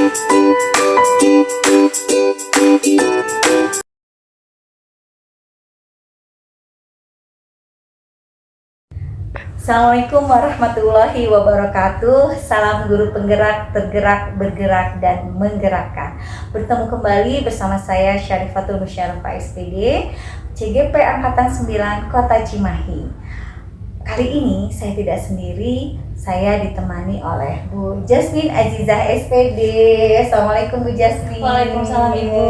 Assalamualaikum warahmatullahi wabarakatuh. Salam guru penggerak, tergerak, bergerak, dan menggerakkan. Bertemu kembali bersama saya Syarifatul Musyarrafah SPD, CGP Angkatan 9 Kota Cimahi. Kali ini saya tidak sendiri, saya ditemani oleh Bu Jasmine Azizah SPD. Assalamualaikum Bu Jasmine. Waalaikumsalam Ibu.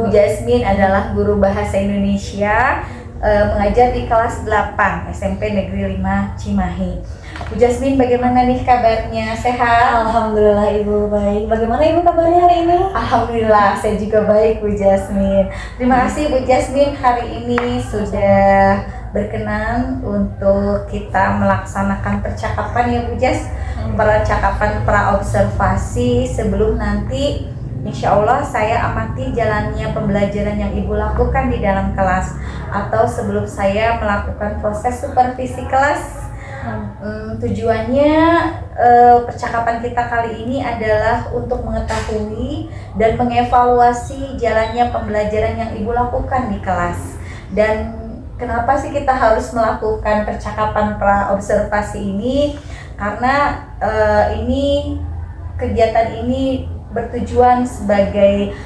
Bu Jasmine adalah guru bahasa Indonesia, mengajar di kelas 8 SMP Negeri 5 Cimahi. Bu Jasmine, bagaimana nih kabarnya? Sehat? Alhamdulillah Ibu baik. Bagaimana Ibu kabarnya hari ini? Alhamdulillah, saya juga baik Bu Jasmine. Terima kasih Bu Jasmine hari ini sudah berkenan untuk kita melaksanakan percakapan ya Bu Jas. Percakapan pra-observasi sebelum nanti insya Allah saya amati jalannya pembelajaran yang Ibu lakukan di dalam kelas, atau sebelum saya melakukan proses supervisi kelas. Tujuannya percakapan kita kali ini adalah untuk mengetahui dan mengevaluasi jalannya pembelajaran yang Ibu lakukan di kelas. Dan kenapa sih kita harus melakukan percakapan pra-observasi ini? Karena kegiatan ini bertujuan sebagai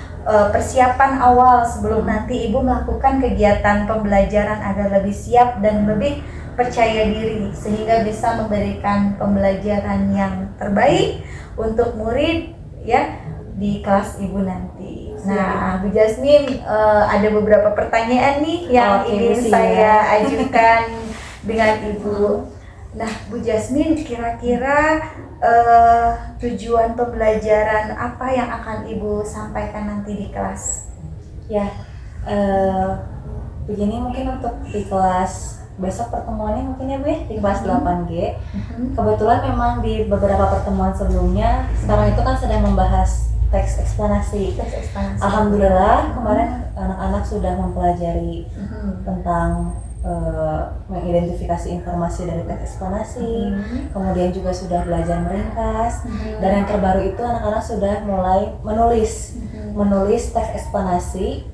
persiapan awal sebelum nanti Ibu melakukan kegiatan pembelajaran agar lebih siap dan lebih percaya diri, sehingga bisa memberikan pembelajaran yang terbaik untuk murid ya di kelas Ibu nanti. Nah, Bu Jasmine, ada beberapa pertanyaan nih yang ingin saya ajukan dengan Ibu. Nah, Bu Jasmine, kira-kira tujuan pembelajaran apa yang akan Ibu sampaikan nanti di kelas? Ya, begini mungkin untuk di kelas besok pertemuannya mungkin ya Bu ya, di kelas 8G. Kebetulan memang di beberapa pertemuan sebelumnya, sekarang itu kan sedang membahas teks eksplanasi. Alhamdulillah kemarin anak-anak sudah mempelajari tentang mengidentifikasi informasi dari teks eksplanasi, kemudian juga sudah belajar meringkas, dan yang terbaru itu anak-anak sudah mulai menulis teks eksplanasi,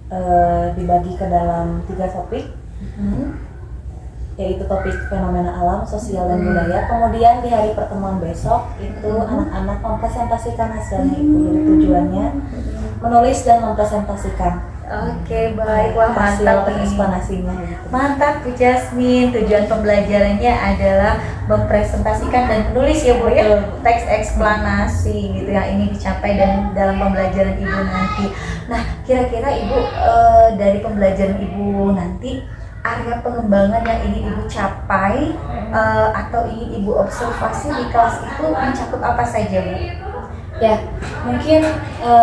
dibagi ke dalam 3 topik, yaitu topik fenomena alam, sosial, dan budaya. Kemudian di hari pertemuan besok itu anak-anak mempresentasikan hasilnya itu. Jadi tujuannya menulis dan mempresentasikan. Oke, baik. Wah, mantap nih. Eksplanasinya gitu. Mantap Bu Jasmine. Tujuan pembelajarannya adalah mempresentasikan dan menulis ya Bu ya, teks eksplanasi gitu yang ini dicapai dan dalam pembelajaran Ibu nanti. Nah, kira-kira Ibu dari pembelajaran Ibu nanti, area pengembangan yang ingin Ibu capai atau ingin Ibu observasi di kelas itu mencakup apa saja Bu? Ya, mungkin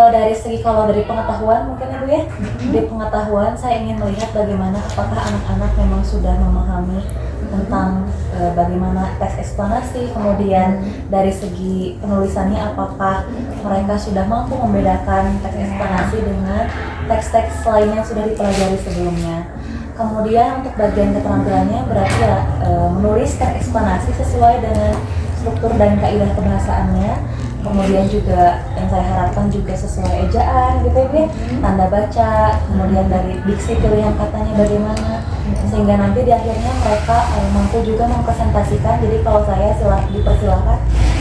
dari segi kalau dari pengetahuan mungkin Ibu ya, di pengetahuan saya ingin melihat bagaimana apakah anak-anak memang sudah memahami tentang bagaimana teks eksplanasi, kemudian dari segi penulisannya apakah mereka sudah mampu membedakan teks eksplanasi dengan teks-teks lainnya yang sudah dipelajari sebelumnya. Kemudian untuk bagian keterampilannya berarti ya menulis teks eksplanasi sesuai dengan struktur dan kaidah kebahasaannya. Kemudian juga yang saya harapkan juga sesuai ejaan gitu ya, tanda baca, kemudian dari diksi pilihan katanya bagaimana, sehingga nanti di akhirnya mereka mampu juga mempresentasikan. Jadi kalau saya dipersilakan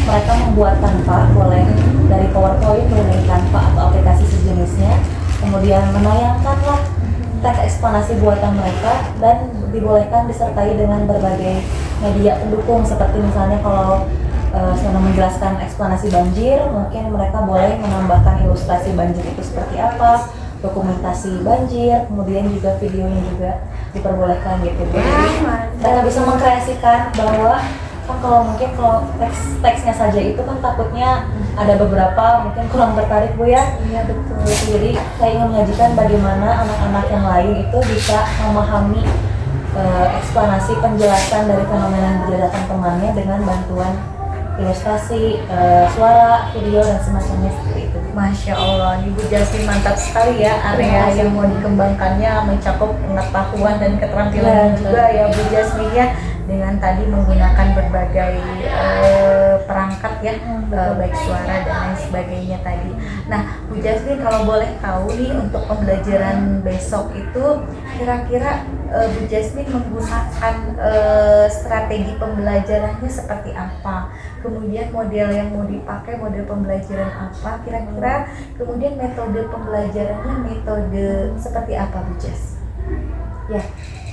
mereka membuat tanpa, boleh dari PowerPoint, boleh dari Canva atau aplikasi sejenisnya, kemudian menayangkanlah teks eksplanasi buatan mereka, dan dibolehkan disertai dengan berbagai media pendukung seperti misalnya kalau selama menjelaskan eksplanasi banjir, mungkin mereka boleh menambahkan ilustrasi banjir itu seperti apa, dokumentasi banjir, kemudian juga videonya juga diperbolehkan gitu. Jadi mereka bisa mengkreasikan bahwa kan kalau teksnya saja itu kan takutnya ada beberapa mungkin kurang tertarik Bu ya. Iya betul. Jadi saya ingin menyajikan bagaimana anak-anak yang lain itu bisa memahami eksplanasi penjelasan dari fenomena yang dijelaskan temannya dengan bantuan ilustrasi, suara, video, dan semacamnya seperti itu. Masya Allah, Ibu Jasmine mantap sekali ya, area yang mau dikembangkannya mencakup pengetahuan dan keterampilan juga ya Bu Jasmine ya, dengan tadi menggunakan berbagai perangkat ya, baik suara dan lain sebagainya tadi. Nah, Bu Jasmine kalau boleh tahu nih untuk pembelajaran besok itu kira-kira Bu Jasmine menggunakan strategi pembelajarannya seperti apa? Kemudian model yang mau dipakai, model pembelajaran apa kira-kira? Kemudian metode pembelajarannya metode seperti apa Bu Jas? Ya,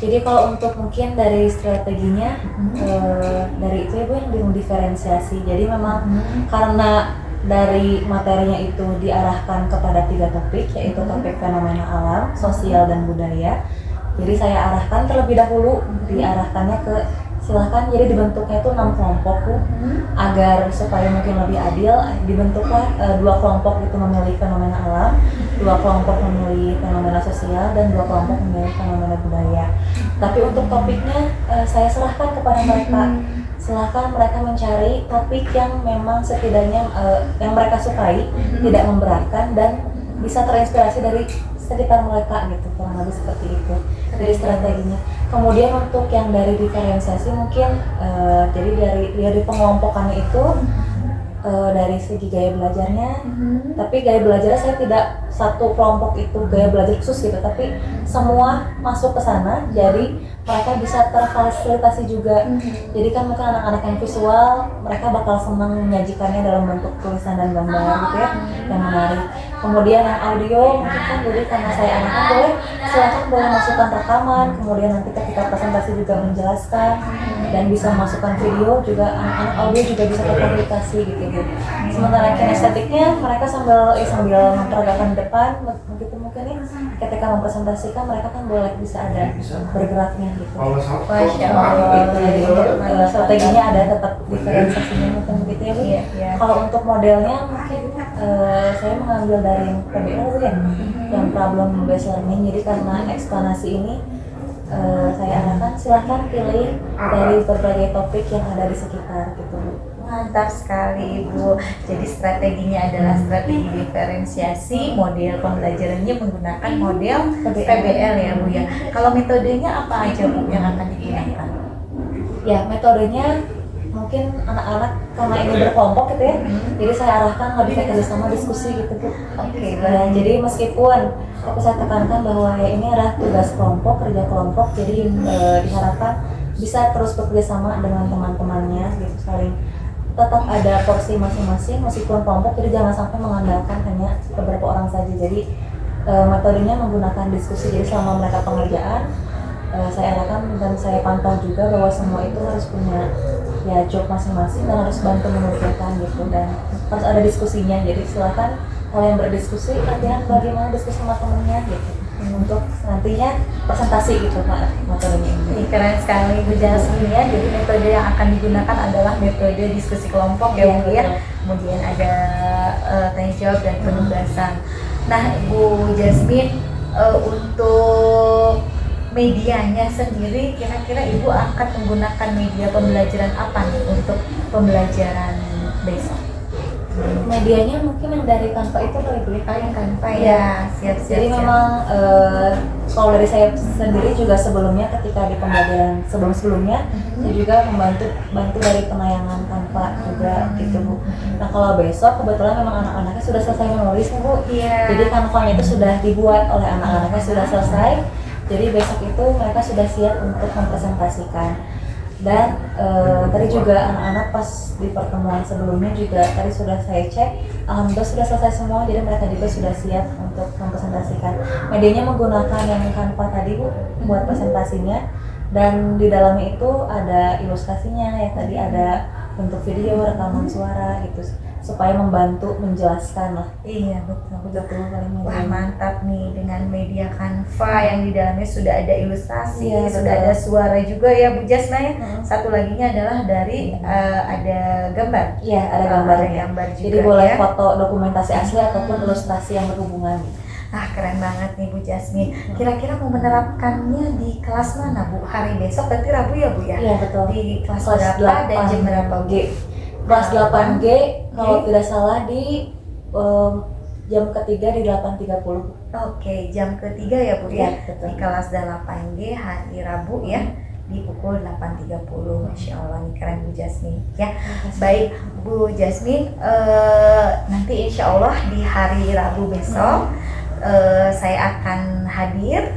jadi kalau untuk mungkin dari strateginya dari itu ya Bu yang diferensiasi. Jadi memang karena dari materinya itu diarahkan kepada 3 topik, yaitu topik fenomena alam, sosial dan budaya. Jadi saya arahkan terlebih dahulu, diarahkannya ke silahkan, jadi dibentuknya itu 6 kelompok Bu, agar supaya mungkin lebih adil, dibentuklah 2 kelompok itu memilih fenomena alam, 2 kelompok memilih fenomena sosial, dan 2 kelompok memilih fenomena budaya. Tapi untuk topiknya saya serahkan kepada mereka. Silahkan mereka mencari topik yang memang setidaknya yang mereka sukai, tidak memberatkan dan bisa terinspirasi dari sekitar mereka gitu, kurang lebih seperti itu. Jadi strateginya. Kemudian untuk yang dari diferensiasi mungkin jadi dari pengelompokannya itu dari segi gaya belajarnya, tapi gaya belajarnya saya tidak satu kelompok itu gaya belajar khusus gitu, tapi semua masuk ke sana, jadi mereka bisa terfasilitasi juga. Jadi kan mungkin anak-anak yang visual, mereka bakal senang menyajikannya dalam bentuk tulisan dan gambar gitu ya, yang menarik. Kemudian yang audio mungkin kan, jadi karena saya arahkan silakan boleh masukkan rekaman, kemudian nanti ketika presentasi juga menjelaskan, dan bisa masukkan video juga, anak-anak audio juga bisa terkomunikasi gitu. Sementara kinestetiknya mereka sambil memperagakan depan begitu mungkin ya, ketika mempresentasikan mereka kan boleh bisa ada bergeraknya gitu. Masya Allah. Jadi strateginya ada tetap diferensiasinya mungkin begitu ya Bu. Iya. Kalau untuk modelnya mungkin saya mengambil dari yang PBL ya, yang problem based learning. Jadi karena eksplanasi ini saya arahkan silahkan pilih dari berbagai topik yang ada di sekitar gitu Bu. Mantap sekali Ibu. Jadi strateginya adalah strategi diferensiasi, model pembelajarannya menggunakan model PBL ya Bu ya. Kalau metodenya apa aja Bu yang akan digunakan? Ya, metodenya mungkin anak-anak karena ini berkelompok gitu ya, jadi saya arahkan lebih ke kerjasama diskusi gitu Bu. Oke, Nah, jadi meskipun aku saya tekankan bahwa ya ini adalah tugas kelompok, kerja kelompok, jadi diharapkan bisa terus bekerja sama dengan teman-temannya gitu, saling tetap ada porsi masing-masing meskipun kelompok, jadi jangan sampai mengandalkan hanya beberapa orang saja. Jadi metodenya menggunakan diskusi, jadi selama mereka pengerjaan saya arahkan dan saya pantau juga bahwa semua itu harus punya ya job masing-masing dan harus bantu mengerjakan gitu, dan harus ada diskusinya. Jadi silakan kalian berdiskusi, kalian bagaimana diskusi sama temennya gitu, untuk nantinya presentasi gitu Pak metodenya ini. Keren sekali Bu Jasmine ya. Jadi metode yang akan digunakan adalah metode diskusi kelompok ya Bu ya. Kemudian ada tanya jawab dan penugasan. Nah Bu Jasmine, untuk medianya sendiri kira-kira Ibu akan menggunakan media pembelajaran apa nih untuk pembelajaran besok? Medianya mungkin yang dari Canva itu kali Bu ya. Yang Canva ya, siap. Jadi memang kalau dari saya sendiri juga sebelumnya ketika di pembelajaran sebelumnya saya juga bantu dari penayangan Canva juga gitu Bu. Nah kalau besok kebetulan memang anak-anaknya sudah selesai menulis Bu. Jadi Canva-nya itu sudah dibuat oleh anak-anaknya, sudah selesai. Jadi besok itu mereka sudah siap untuk mempresentasikan. Dan tadi juga anak-anak pas di pertemuan sebelumnya juga tadi sudah saya cek, alhamdulillah sudah selesai semua, jadi mereka juga sudah siap untuk mempresentasikan. Medianya menggunakan yang Canva tadi Bu buat presentasinya, dan di dalamnya itu ada ilustrasinya ya, tadi ada bentuk video, rekaman suara gitu, supaya membantu menjelaskan lah. Iya betul. Wah Wah, mantap nih dengan media Canva yang di dalamnya sudah ada ilustrasi, Iya, sudah betul. ada suara juga ya Bu Jasmine. Satu laginya adalah dari ada gambar. Iya, ada Ada gambarnya. gambar juga Jadi boleh ya. foto dokumentasi asli ataupun ilustrasi yang berhubungan. Ah keren banget nih Bu Jasmine. Kira-kira mau menerapkannya di kelas mana Bu? Hari besok berarti Rabu ya Bu ya? Iya betul. Di kelas Kelas berapa dan jam berapa Bu? G. Kelas 8G kalau tidak salah di jam ketiga di 8.30. Oke, jam ketiga ya Bu ya? Iya, betul. Di kelas 8G hari Rabu ya. di pukul 8.30. Masya Allah nih keren Bu Jasmine ya. Baik Bu Jasmine, nanti insya Allah di hari Rabu besok saya akan hadir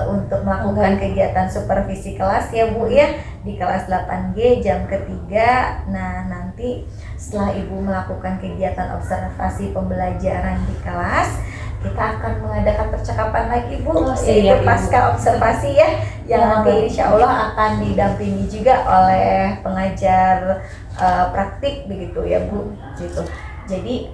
untuk melakukan kegiatan supervisi kelas ya Bu ya, di kelas 8G jam ketiga. Nah nanti setelah Ibu melakukan kegiatan observasi pembelajaran di kelas, kita akan mengadakan percakapan lagi Bu, yaitu pasca observasi ya, yang nanti insya Allah akan didampingi juga oleh pengajar praktik begitu ya Bu gitu. Jadi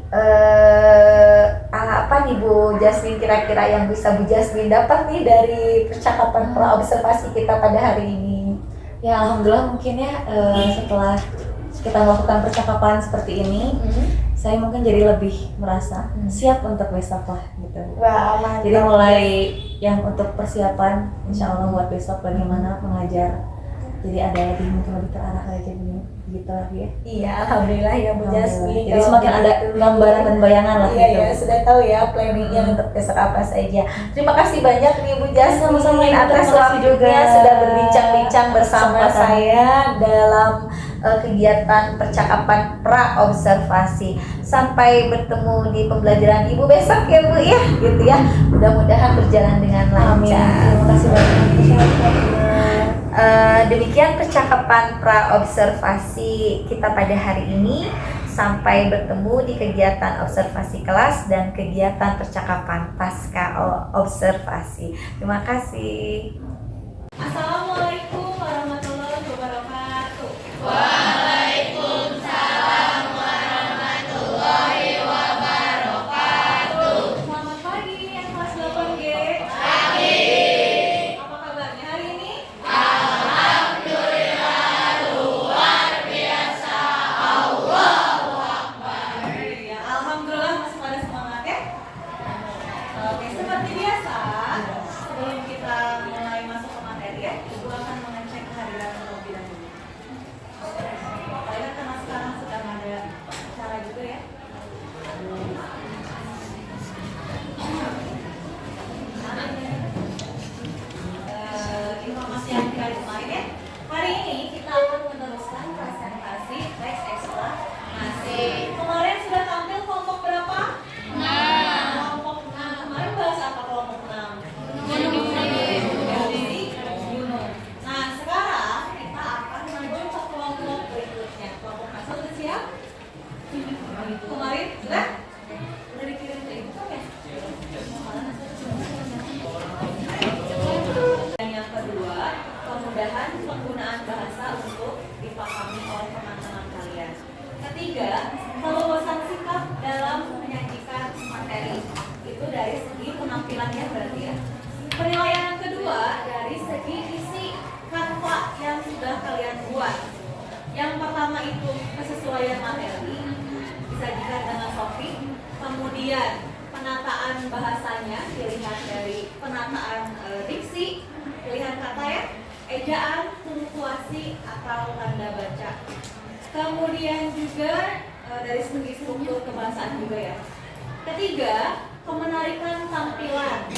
apa nih Bu Jasmine kira-kira yang bisa Bu Jasmine dapat nih dari percakapan pra observasi kita pada hari ini? Ya alhamdulillah mungkin ya setelah kita melakukan percakapan seperti ini, saya mungkin jadi lebih merasa siap untuk besok lah gitu. Wah, mantap. Jadi mulai yang untuk persiapan insya Allah buat besok bagaimana mengajar. Jadi ada lebih mungkin lebih terarah aja gitu lagi ya. Iya, alhamdulillah ya Bu Jasmine. Jadi semakin ada gambaran dan bayangan lah iya, gitu. Iya, sudah tahu ya planningnya untuk besok apa saja. Terima kasih banyak nih Bu Jasmine Sama-sama, atas waktunya sudah berbincang-bincang bersama saya dalam kegiatan percakapan pra observasi. Sampai bertemu di pembelajaran Ibu besok ya Bu ya, gitu ya. Mudah-mudahan berjalan dengan lancar. Terima kasih banyak. Demikian percakapan pra observasi kita pada hari ini. Sampai bertemu di kegiatan observasi kelas dan kegiatan percakapan pasca observasi. Terima kasih. Assalamualaikum warahmatullahi wabarakatuh. Waalaikumsalam warahmatullahi wabarakatuh. Selamat pagi yang kelas 8G. Pagi. Apa kabarnya hari ini? Alhamdulillah luar biasa. Allahu Akbar. Ya, alhamdulillah masih pada semangat ya. Oke, seperti biasa, sebelum kita mulai masuk ke materi ya, Ibu akan mengecek kehadiran terlebih dahulu. Apalagi karena sekarang sedang ada acara juga ya. Informasi yang kita kemarin ya. Hari ini kita akan meneruskan presentasi teks eksplanasi. Kemarin sudah tampil kelompok berapa? 6. Kelompok 6. Kemarin bahas apa kelompok 6? Gunung. Nah, sekarang kita akan maju ke kelompok berikutnya. Kelompok 1 sudah siap? Kemarin sudah? Udah dikirim ke ibu kan ya? Dan yang kedua, kemudahan penggunaan bahasa untuk dipahami oleh teman-teman kalian. Ketiga, keluasan sikap dalam menyajikan materi. Itu dari segi penampilannya berarti ya. Penilaian yang kedua dari segi isi kanva yang sudah kalian buat. Yang pertama itu kesesuaian materi, disajikan dengan topik. Kemudian penataan bahasanya dilihat dari penataan diksi, pilihan kata ya, ejaan, punktuasi atau tanda baca. Kemudian juga dari segi struktur kebahasaan juga ya. Ketiga, kemenarikan tampilan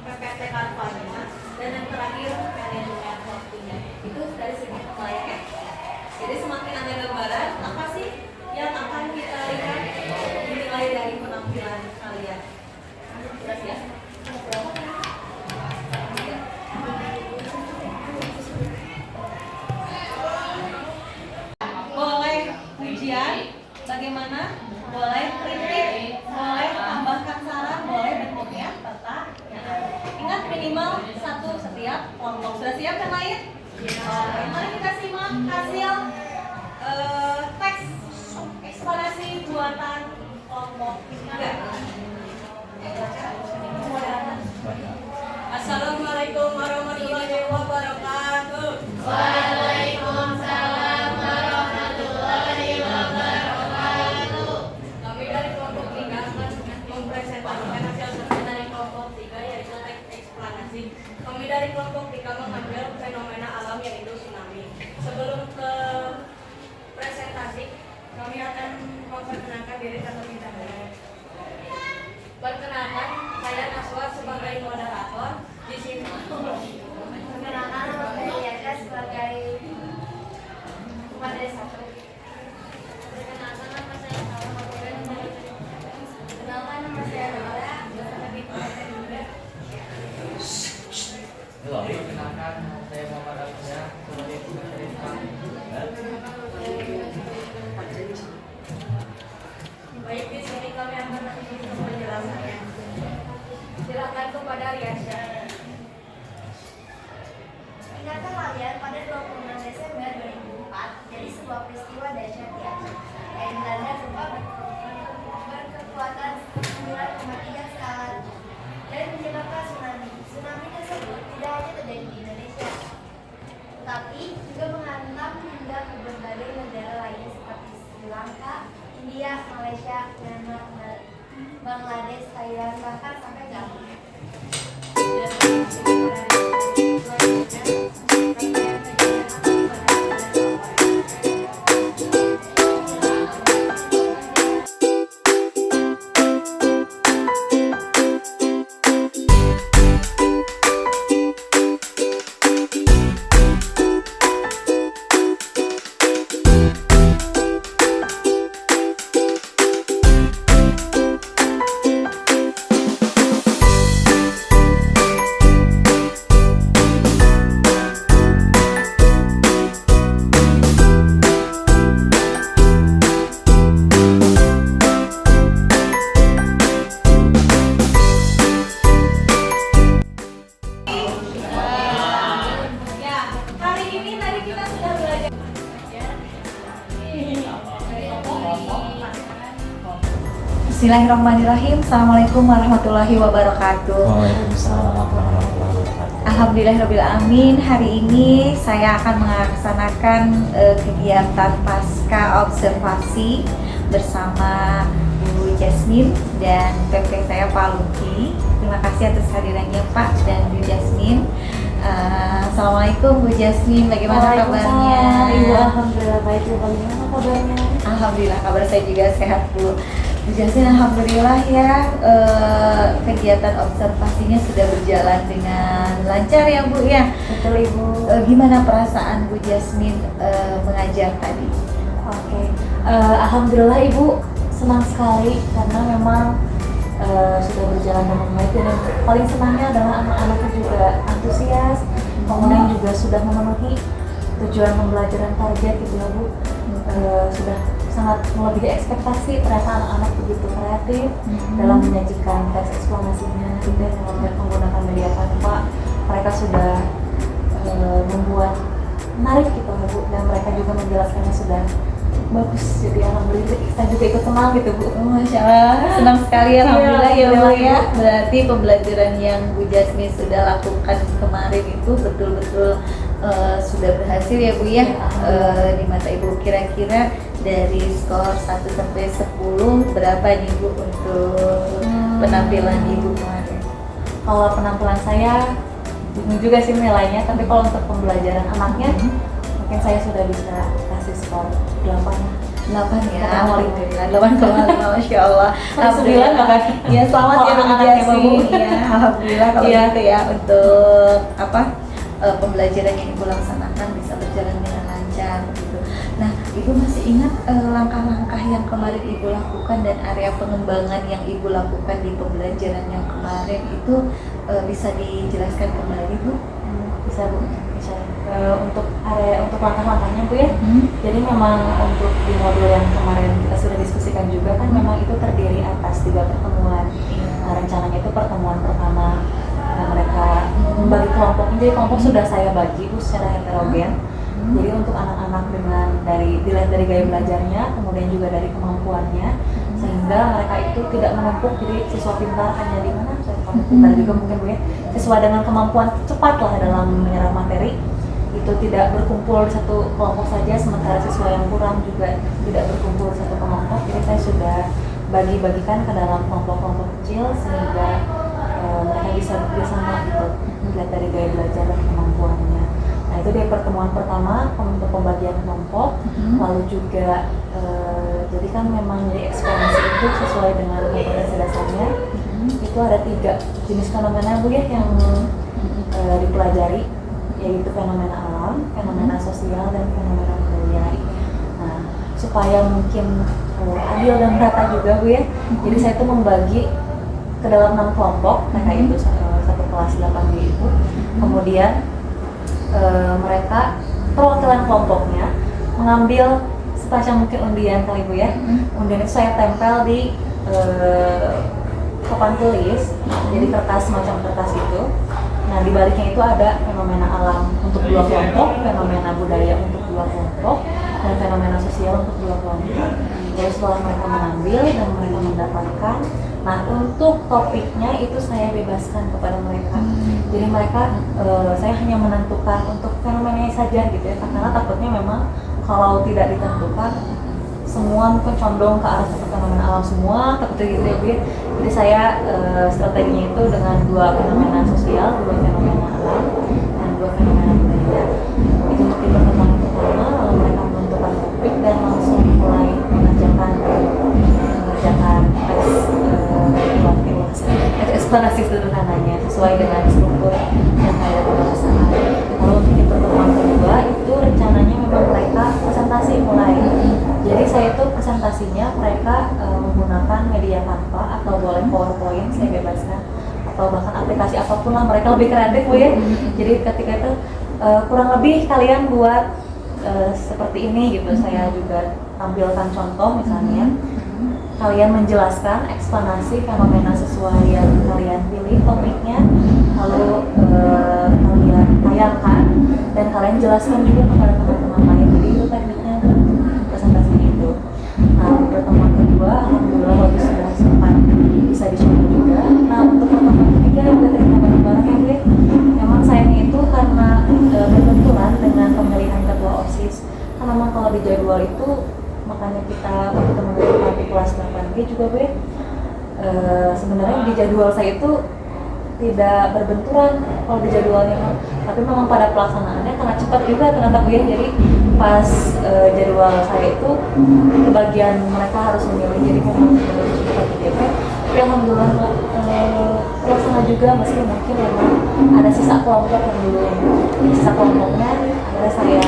PPT kanvanya, dan yang terakhir manajemen waktunya. Itu dari segi penilaian ya. Jadi semakin ada gambaran apa sih yang akan kita lihat dinilai dari penampilan kalian. Jelas ya? Boleh ujian, bagaimana? Boleh kritik, boleh tambahkan saran, boleh bentuknya peta. Ingat minimal 1 setiap kelompok. Sudah siap yang lain? Oke, mari kita simak hasil teks eksplorasi buatan kelompok 3. Assalamualaikum warahmatullahi wabarakatuh. Waalaikumsalam warahmatullahi wabarakatuh. Kami dari kelompok 3 akan mempresentasikan hasil kerja dari kelompok 3 yaitu teks eksplanasi. Kami dari kelompok 3 mengambil fenomena alam yaitu tsunami. Perkenalkan, saya Muhammad Abdullah sebagai pemateri Jepang. Baik, di sini kami akan menunjukkan penjelasannya. Silakan kepada Riasya. Ingatkan kalian pada 26 Desember 2004 jadi sebuah peristiwa dahsyat ya. Yang Belanda gempa berkekuatan 9,3 skala dan menyebabkan tsunami. Tsunami tersebut tidak hanya terjadi di Indonesia, tetapi juga menghantam hingga ke berbagai negara lainnya seperti Sri Lanka, India, Malaysia, Myanmar, Bangladesh, Thailand, bahkan sampai Jepang. Ya, hari ini tadi kita sudah belajar. Bismillahirrahmanirrahim. Assalamualaikum warahmatullahi wabarakatuh. Waalaikumsalam warahmatullahi wabarakatuh. Alhamdulillahirrahmanirrahim. Hari ini saya akan melaksanakan kegiatan pasca observasi bersama Bu Jasmine dan PP saya Pak Luki. Terima kasih atas hadirannya Pak dan Bu Jasmine. Assalamualaikum Bu Jasmine, bagaimana kabarnya? Ibu, alhamdulillah baik. Ibu, bagaimana kabarnya? Alhamdulillah kabar saya juga sehat Bu. Bu Jasmine, alhamdulillah ya, kegiatan observasinya sudah berjalan dengan lancar ya Bu ya. Betul Ibu. Gimana perasaan Bu Jasmine mengajar tadi? Oke. Alhamdulillah Ibu senang sekali karena memang sudah berjalan dengan baik dan yang paling senangnya adalah anak-anaknya juga antusias, kemudian juga sudah memenuhi tujuan pembelajaran target gitu ya Bu. Sudah sangat melebihi ekspektasi, ternyata anak-anak begitu kreatif dalam menyajikan teks eksplanasinya gitu ya, dengan menggunakan media Canva. Mereka sudah membuat menarik gitu ya Bu, dan mereka juga menjelaskannya sudah bagus, jadi alhamdulillah saya juga ikut senang gitu Bu. Masya Allah, senang sekali alhamdulillah ya Bu alhamdulillah, ya. Ibu. Berarti pembelajaran yang Bu Jasmine sudah lakukan kemarin itu betul-betul sudah berhasil ya Bu ya. Di mata Ibu, kira-kira dari skor 1 sampai 10 berapa nih Bu untuk penampilan Ibu kemarin? Kalau penampilan saya bingung juga sih nilainya, tapi kalau untuk pembelajaran anaknya mungkin saya sudah bisa kasih skor 8. 8 ya, Alhamdulillah. 8,5, Masya Allah. 9 bahkan. Ya, selamat ya Bu Anak-anaknya, Bu. Jasmine. Ya, alhamdulillah kalau Iya. gitu ya, untuk pembelajaran yang Ibu laksanakan bisa berjalan dengan lancar gitu. Nah, Ibu masih ingat langkah-langkah yang kemarin Ibu lakukan dan area pengembangan yang Ibu lakukan di pembelajaran yang kemarin itu bisa dijelaskan kembali Bu? Bisa Bu, bisa. Untuk langkah-langkahnya Bu ya. Jadi memang untuk di modul yang kemarin kita sudah diskusikan juga kan memang itu terdiri atas 3 pertemuan. Nah, rencananya itu pertemuan pertama mereka membagi kelompok. Jadi kelompok sudah saya bagi Bu secara heterogen. Jadi untuk anak-anak dilihat dari gaya belajarnya, kemudian juga dari kemampuannya, sehingga mereka itu tidak menumpuk. Jadi siswa pintar hanya di mana? Pintar juga mungkin Bu ya. Siswa dengan kemampuan cepat lah dalam menyerap materi itu tidak berkumpul di satu kelompok saja, sementara siswa yang kurang juga tidak berkumpul di satu kelompok. Jadi saya sudah bagi-bagikan ke dalam kelompok-kelompok kecil sehingga mereka bisa bekerjasama gitu, dilihat dari gaya belajar dan kemampuannya. Nah itu dia pertemuan pertama untuk pembagian kelompok, lalu juga jadi kan memang di eksplanasi itu sesuai dengan kompetensi dasarnya. Itu ada 3 jenis fenomena Bu ya yang dipelajari, yaitu fenomena alam, fenomena sosial, dan fenomena budaya. Nah supaya mungkin adil dan merata juga Bu ya, jadi saya tuh membagi ke dalam 6 kelompok, mereka itu satu kelas 8B itu. Kemudian mereka perwakilan kelompoknya mengambil semacam mungkin undian kali Bu ya. Undian itu saya tempel di papan tulis, jadi kertas semacam kertas itu. Nah di baliknya itu ada fenomena alam untuk dua kelompok, fenomena budaya untuk dua kelompok, dan fenomena sosial untuk dua kelompok. Jadi setelah mereka mengambil dan mereka mendapatkan, nah untuk topiknya itu saya bebaskan kepada mereka. Jadi mereka, saya hanya menentukan untuk fenomenanya saja gitu ya, karena takutnya memang kalau tidak ditentukan semua mungkin condong ke arah fenomena alam semua, takutnya gitu ya Bu. Jadi saya strateginya itu dengan dua fenomena sosial, dua fenomena alam, dan dua fenomena budaya. Itu untuk di pertemuan pertama, lalu mereka menentukan topik dan langsung mulai mengerjakan tes eksplanasi sederhananya sesuai dengan struktur yang ada di bahasaan. Lalu untuk di pertemuan kedua itu rencananya memang mereka presentasi mulai. Jadi saya itu presentasinya mereka menggunakan media Canva atau boleh PowerPoint, saya bebaskan, atau bahkan aplikasi apapun lah, mereka lebih kreatif Bu ya. Jadi ketika itu kurang lebih kalian buat seperti ini gitu. Saya juga tampilkan contoh misalnya. Kalian menjelaskan eksplanasi fenomena sesuai yang kalian pilih topiknya, lalu kalian tayangkan dan kalian jelaskan juga kepada teman-teman lain. Jadi itu tekniknya presentasi itu. Nah pertemuan kedua alhamdulillah waktu sudah sempat bisa dicoba juga. Nah untuk pertemuan ketiga yang udah terima bareng-bareng ya Bu, memang sayangnya itu karena berbenturan dengan pemilihan ketua OSIS. Karena memang kalau di jadwal itu, makanya kita waktu teman-teman di kelas 8G juga Bu, sebenarnya di jadwal saya itu tidak berbenturan kalau di jadwalnya, tapi memang pada pelaksanaannya karena cepat juga ternyata Bu ya. Jadi pas jadwal saya itu kebagian mereka harus memilih, jadi memang harus cepat di DP. Tapi alhamdulillah pelaksana juga, meski mungkin memang ada sisa kelompok yang belum, sisa kelompoknya akhirnya saya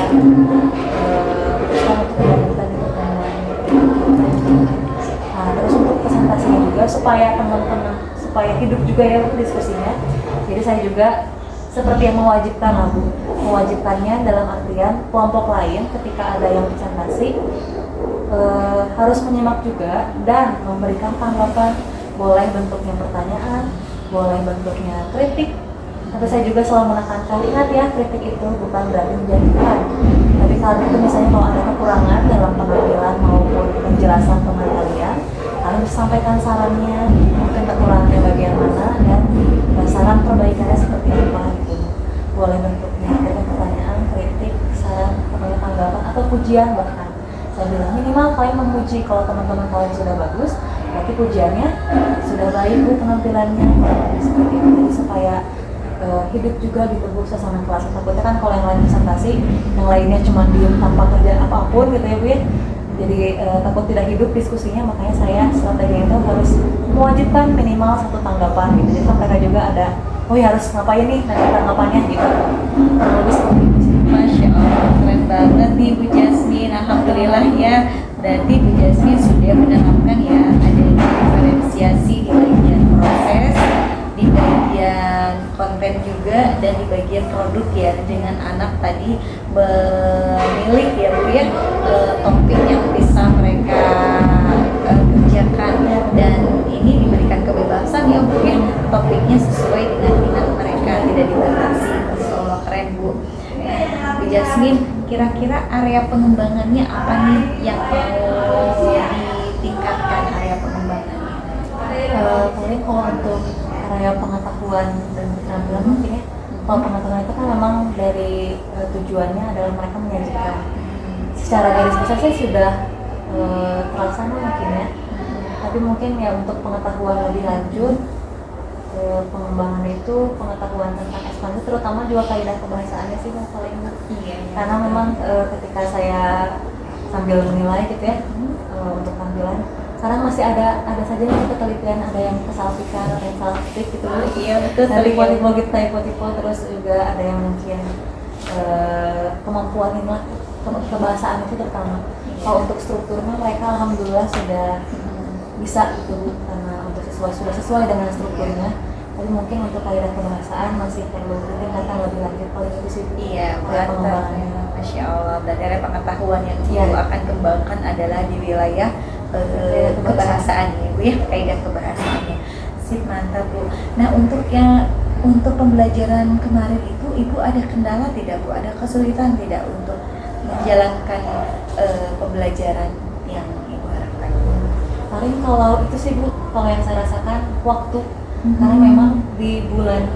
putuskan untuk dilanjutkan di pertemuan. Nah terus untuk presentasinya juga supaya teman-teman, supaya hidup juga ya diskusinya. Jadi saya juga seperti yang mewajibkan lah Bu, mewajibkannya dalam artian kelompok lain ketika ada yang presentasi harus menyimak juga dan memberikan tanggapan, boleh bentuknya pertanyaan, boleh bentuknya kritik. Tapi saya juga selalu menekankan, ingat ya, kritik itu bukan berarti menjadikan. Tapi kalau itu misalnya kalau ada kekurangan dalam penampilan maupun penjelasan teman kalian bisa sampaikan sarannya, mungkin kekurangannya bagian mana, dan saran perbaikannya seperti apa gitu. Boleh bentuknya ada pertanyaan, kritik, saran, tanggapan, atau pujian bahkan. Saya bilang minimal kalian memuji, kalau teman-teman kalian sudah bagus, berarti pujiannya sudah baik Bu penampilannya, seperti itu. Jadi supaya hidup juga gitu Bu sama kelas. Takutnya kan kalau yang lain presentasi, yang lainnya cuma diem tanpa kerjaan apapun gitu ya Bu ya. Jadi takut tidak hidup diskusinya, makanya saya strategi itu harus mewajibkan minimal satu tanggapan gitu. Jadi mereka juga ada, oh ya harus ngapain nih nanti tanggapannya gitu. Lebih seperti itu. Masya Allah, keren banget nih Bu Jasmine. Alhamdulillah ya, berarti Bu Jasmine sudah menerapkan ya ada diferensiasi di bagian proses, di bagian konten juga, dan di bagian produk ya, dengan anak tadi memilih ya Bu ya topik yang bisa mereka kerjakan, dan ini diberikan kebebasan ya Bu ya, topiknya sesuai dengan minat mereka, tidak dibatasi. Masya Allah, keren Bu. Bu Jasmine, kira-kira area pengembangannya apa nih yang mau ditingkatkan area pengembangannya? Paling kalau untuk area pengetahuan dan keterampilan mungkin ya, kalau pengetahuan itu kan memang dari tujuannya adalah mereka menyajikan secara garis besar saya sudah terlaksana mungkin ya, tapi mungkin ya untuk pengetahuan lebih lanjut, pengembangan itu pengetahuan tentang ekspansi, terutama juga kaidah kebahasaannya sih yang paling karena memang ketika saya sambil menilai gitu ya untuk tampilan, sekarang masih ada saja yang ketelitian, ada yang kesalpikan, ada yang salah ketik gitu. Iya betul. Typo gitu, typo terus juga ada yang mungkin kemampuan inilah kebahasaan itu terutama. Kalau untuk strukturnya mereka alhamdulillah sudah bisa gitu, karena untuk sudah sesuai dengan strukturnya. Tapi mungkin untuk kaidah kebahasaan masih perlu ditingkatkan lebih lanjut paling itu sih. Iya, pengembangannya. Masya Allah. Berarti ada pengetahuan yang Iya. Ibu akan kembangkan adalah di wilayah kebahasaan ya Bu ya, kaidah kebahasaannya. Sip, mantap Bu. Nah untuk pembelajaran kemarin itu Ibu ada kendala tidak Bu? Ada kesulitan tidak untuk menjalankan pembelajaran yang Ibu harapkan? Paling kalau itu sih Bu, kalau yang saya rasakan waktu. Karena memang di bulan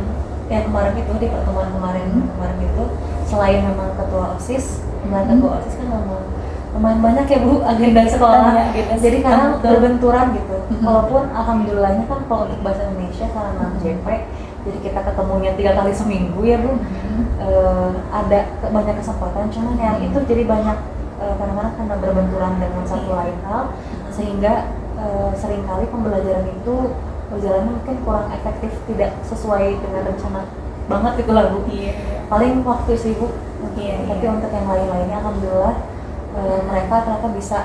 yang kemarin itu, di pertemuan kemarin itu, selain memang ketua OSIS, ketua OSIS kan memang lumayan banyak ya Bu agenda sekolah. Jadi kadang berbenturan gitu. Walaupun alhamdulillahnya kan kalau untuk bahasa Indonesia karena JP, jadi kita ketemunya 3 kali seminggu ya Bu. Ada banyak kesempatan, cuman yang itu jadi banyak kadang-kadang karena berbenturan dengan satu lain hal, sehingga seringkali pembelajaran itu berjalannya mungkin kurang efektif, tidak sesuai dengan rencana banget gitu lah Bu. Paling waktu sih Bu. Tapi untuk yang lain-lainnya alhamdulillah mereka ternyata bisa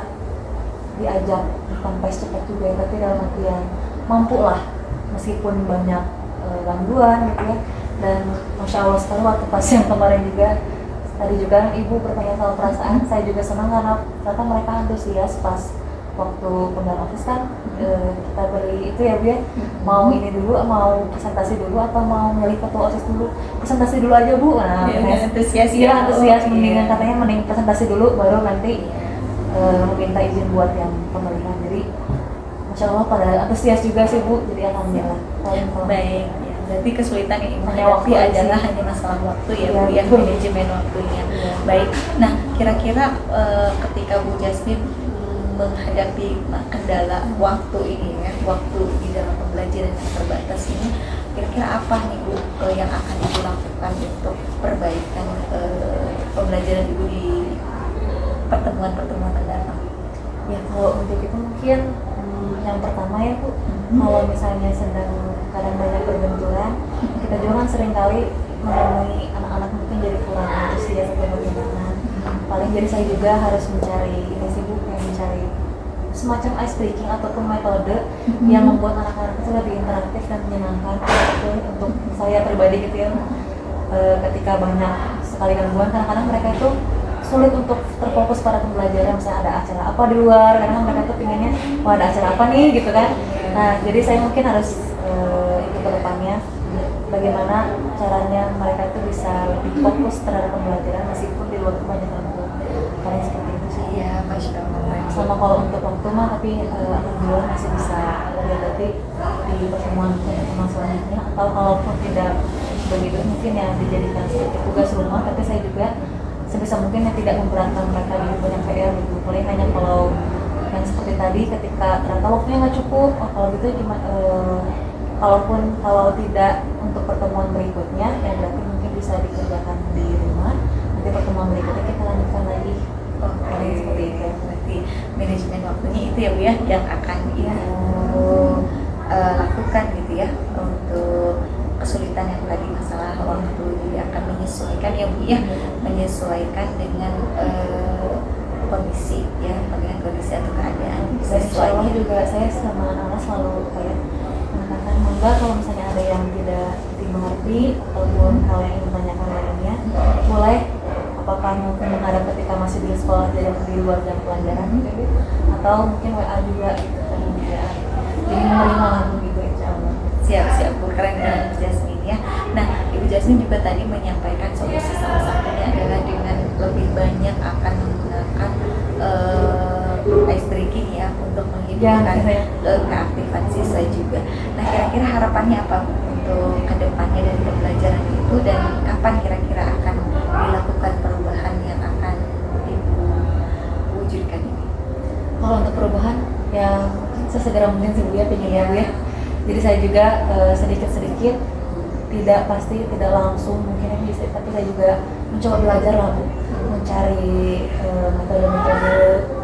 diajak sampai cepat juga ya, tapi dalam artian mampu lah meskipun banyak gangguan gitu ya. Dan Masya Allah sekali waktu pas yang kemarin juga tadi juga Ibu bertanya soal perasaan, saya juga senang karena ternyata mereka antusias pas waktu penggal office kan kita beri itu ya Bu ya, mau ini dulu, mau presentasi dulu atau mau milih ketua OSIS dulu, presentasi dulu aja Bu. Nah, antusias iya antusias, mendingan katanya mending presentasi dulu baru nanti meminta izin buat yang pemilihan. Jadi Masya Allah pada antusias juga sih Bu, jadi alhamdulillah. Baik, ya. Berarti kesulitan yang Ibu Hanya hadapi waktu adalah sih. hanya masalah waktu ya Iya, Bu ya, betul. manajemen waktunya. Iya. Baik, nah kira-kira ketika Bu Jasmine menghadapi kendala waktu ini ya, waktu di dalam pembelajaran yang terbatas ini, kira-kira apa nih Bu yang akan Ibu lakukan untuk perbaikan pembelajaran Ibu di pertemuan-pertemuan mendatang? Ya kalau untuk itu mungkin yang pertama ya Bu, kalau misalnya sedang kadang banyak berbenturan, kita juga kan seringkali menemui anak-anak mungkin jadi kurang antusias atau bagaimana. Paling jadi saya juga harus mencari ini sih Bu, yang mencari semacam ice breaking ataupun metode yang membuat anak-anak itu lebih interaktif dan menyenangkan gitu, untuk saya pribadi gitu ya. Ketika banyak sekali gangguan, kadang-kadang mereka itu sulit untuk terfokus pada pembelajaran. Misalnya ada acara apa di luar, karena mereka tuh pinginnya wah ada acara apa nih gitu kan. Nah jadi saya mungkin harus itu ke depannya bagaimana caranya mereka itu bisa lebih fokus terhadap pembelajaran meskipun di luar itu banyak gangguan. Paling seperti itu sih. Iya, Masya Allah. Sama kalau untuk waktu mah, tapi alhamdulillah masih bisa dihadapi di pertemuan selanjutnya, atau kalaupun tidak begitu mungkin yang dijadikan seperti tugas rumah, tapi saya juga sebisa mungkin yang tidak memberatkan mereka di banyak PR gitu. Paling hanya kalau yang seperti tadi ketika ternyata waktunya nggak cukup, kalau gitu gimana, kalau tidak untuk pertemuan berikutnya ya berarti mungkin bisa dikerjakan di rumah, nanti pertemuan berikutnya kita lanjutkan lagi. Seperti itu. Berarti manajemen waktunya itu ya Bu ya yang akan Ibu lakukan gitu ya untuk kesulitan yang tadi masalah waktu. Jadi akan menyesuaikan ya Bu ya, menyesuaikan dengan kondisi ya, dengan kondisi atau keadaan Soalnya juga saya sama anak-anak selalu kayak menekankan enggak kalau misalnya ada yang tidak dimengerti ataupun hal yang ingin ditanyakan lainnya, boleh apakah mungkin menghadap ketika masih di sekolah di luar jam pelajaran atau mungkin WA juga gitu kan, jadi menerima lagu gitu insya Allah. Siap Bu, keren banget Jasmine ya. Nah Ibu Jasmine juga tadi menyampaikan solusi salah satunya adalah dengan lebih banyak akan menggunakan ice breaking ya untuk menghidupkan keaktifan siswa juga. Nah kira-kira harapannya apa untuk kedepannya dari pembelajaran itu, dan kapan kira-kira akan dilakukan perubahan yang akan Ibu wujudkan ini? Kalau untuk perubahan ya sesegera mungkin sih Bu ya, pengen ya Bu ya. Jadi saya juga sedikit-sedikit, tidak pasti tidak langsung mungkin yang bisa, tapi saya juga mencoba belajar lah Bu, mencari metode-metode.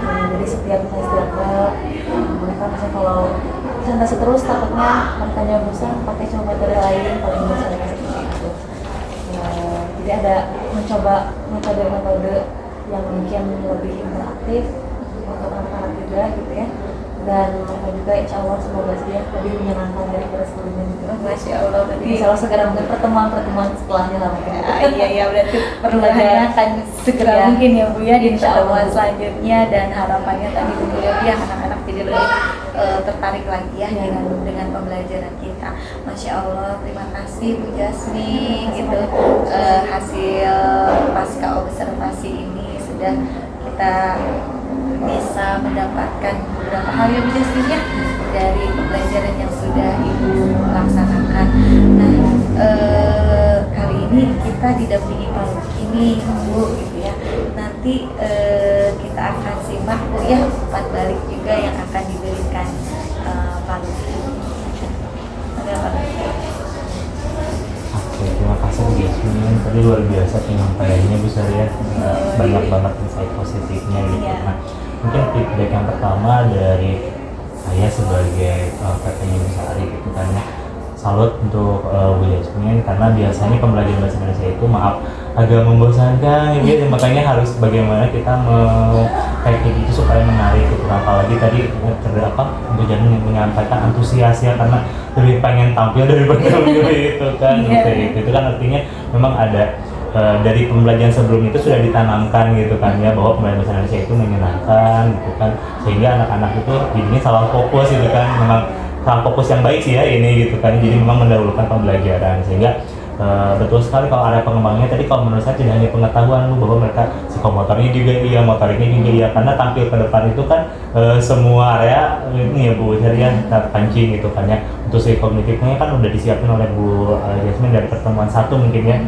Jadi setiap mereka misalnya kalau presentasi terus takutnya mereka bosan, pakai coba metode lain paling biasanya seperti itu. Jadi ada mencoba metode-metode yang mungkin lebih interaktif untuk anak-anak juga gitu ya. dan juga insya Allah semoga saja lebih menyenangkan daripada sebelumnya juga. Masya Allah, berarti Insya Allah segera mungkin pertemuan setelahnya lah mungkin. iya berarti pertemuannya akan segera Iya. mungkin ya Bu ya di Insya pertemuan Allah. selanjutnya, dan harapannya tadi Bu ya anak-anak jadi lebih tertarik lagi ya Iya. dengan pembelajaran kita. Masya Allah, terima kasih Bu Jasmine gitu. Hasil pasca observasi ini sudah kita bisa mendapatkan beberapa hal ya Bu Jasmine ya dari pembelajaran yang sudah Ibu laksanakan. Nah, kali ini kita didampingi Pak Luki nih Bu gitu ya. Nanti kita akan simak Bu ya umpan balik juga yang akan diberikan Pak Luki. Ada Pak Luki. Oke, terima kasih Bu Jasmine. Tadi luar biasa penyampaiannya Bu Saria. Banyak banget insight positifnya gitu. Iya. Nah, mungkin feedback yang pertama dari saya sebagai kakaknya Bu Sari gitu kan ya. Salut untuk Bu Jasmine karena biasanya pembelajaran bahasa Indonesia itu agak membosankan gitu ya, makanya harus bagaimana kita kayak gitu supaya menarik gitu. Apalagi tadi Bu Jasmine menyampaikan antusias ya karena lebih pengen tampil daripada itu kan. Itu kan artinya memang ada dari pembelajaran sebelum itu sudah ditanamkan gitu kan ya, bahwa pembelajaran bahasa Indonesia itu menyenangkan gitu kan, sehingga anak-anak itu jadinya salah fokus gitu kan. Memang salah fokus yang baik sih ya ini gitu kan, jadi memang mendahulukan pembelajaran, sehingga betul sekali kalau ada pengembangannya. Tadi kalau menurut saya tidak hanya pengetahuan Bu, bahwa mereka psikomotornya juga iya, motoriknya juga iya, karena tampil ke depan itu kan semua area ini ya Bu Sari ya terpancing gitu kan ya. Untuk psikognitifnya kan udah disiapin oleh Bu Jasmine dari pertemuan satu mungkin ya,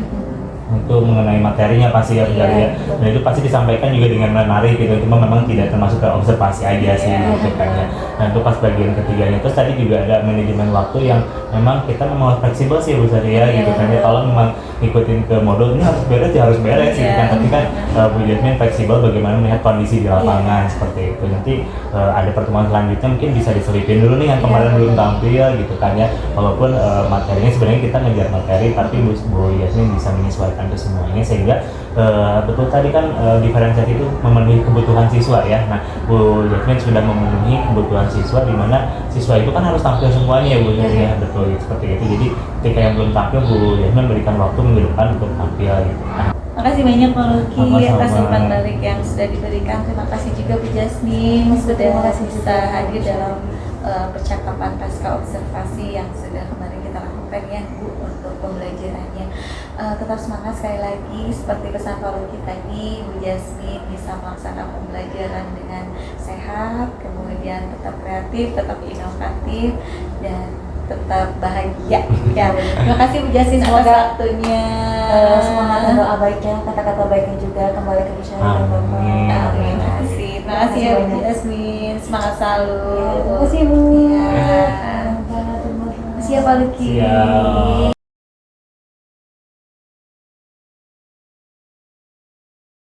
itu mengenai materinya pasti ya Bu Sari ya, dan itu pasti disampaikan juga dengan menarik gitu, cuma memang tidak termasuk ke observasi aja sih gitu kan ya. Nah itu pas bagian ketiganya. Terus tadi juga ada manajemen waktu yang memang kita memang fleksibel sih Bu Sari ya gitu kan ya. Kalau memang ikutin ke modul ini harus beres ya harus beres gitu kan, tapi kan Bu Jasmine fleksibel bagaimana melihat kondisi di lapangan seperti itu. Nanti ada pertemuan selanjutnya mungkin bisa diselipin dulu nih yang kemarin belum tampil gitu kan ya, walaupun materinya sebenarnya kita ngejar materi, tapi Bu Jasmine bisa menyesuaikan ke semuanya, sehingga betul tadi kan diferensiasi itu memenuhi kebutuhan siswa ya. Nah Bu Jasmine sudah memenuhi kebutuhan siswa, di mana siswa itu kan harus tampil semuanya ya Bu Jasmine ya, betul seperti itu. Jadi ketika yang belum tampil Bu Jasmine berikan waktu minggu depan untuk tampil gitu. Nah, Makasih banyak Pak Luki Sama-sama. atas umpan balik yang sudah diberikan. Terima kasih juga Bu Jasmine sudah bisa hadir dalam percakapan pasca observasi yang sudah kemarin kita lakukan ya Bu untuk pembelajarannya. Tetap semangat sekali lagi, seperti pesan Pak Luki tadi, Bu Jasmine bisa melaksanakan pembelajaran dengan sehat, kemudian tetap kreatif, tetap inovatif, dan tetap bahagia. Ya, terima kasih Bu Jasmine atas Semoga, waktunya. Semangat dan doa baiknya, kata-kata baiknya juga kembali ke Syari dan Bapak. Amin. Terima kasih. Terima kasih ya Bu Jasmine. Semangat selalu. Terima kasih Bu. Iya. Semoga bermanfaat. Terima kasih ya Pak Luki. Siap.